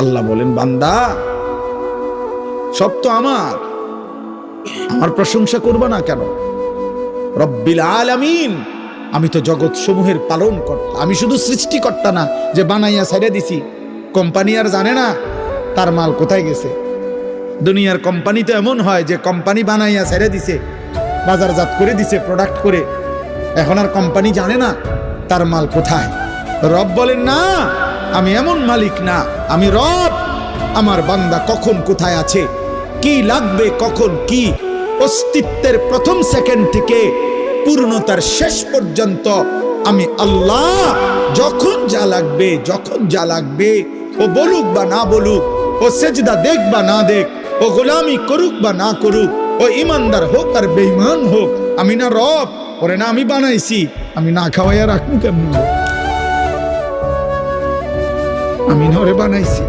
আল্লাহ বলেন, বান্দা সব তো আমার প্রশংসা করবে না কেন? রব্বিল আলামিন, আমি তো জগৎ সমূহের পালন কর্তা। আমি শুধু সৃষ্টিকর্তা না যে বানাইয়া ছেড়ে দিছি। কোম্পানি আর জানে না তার মাল কোথায় গেছে। দুনিয়ার কোম্পানি তো এমন হয় যে কোম্পানি বানাইয়া ছেড়ে দিছে, বাজারজাত করে দিছে প্রোডাক্ট করে, এখন আর কোম্পানি জানে না তার মাল কোথায়। রব বলেন, না, আমি এমন মালিক না, আমি রব। আমার বান্দা কখন কোথায় আছে, কি লাগবে, কখন কি, অস্তিত্বের প্রথম সেকেন্ড থেকে পূর্ণতার শেষ পর্যন্ত আমি আল্লাহ যখন যা লাগবে, যখন যা লাগবে, ও বলুক বা না বলুক, ও সেজদা দেখ বা না দেখ, ও গোলামি করুক বা না করুক, ও ইমানদার হোক আর বেঈমান হোক, আমি না রব? ওরে না আমি বানাইছি, আমি না খাওয়াইয়া রাখবো কেমন? আমি না ওরে বানাইছি।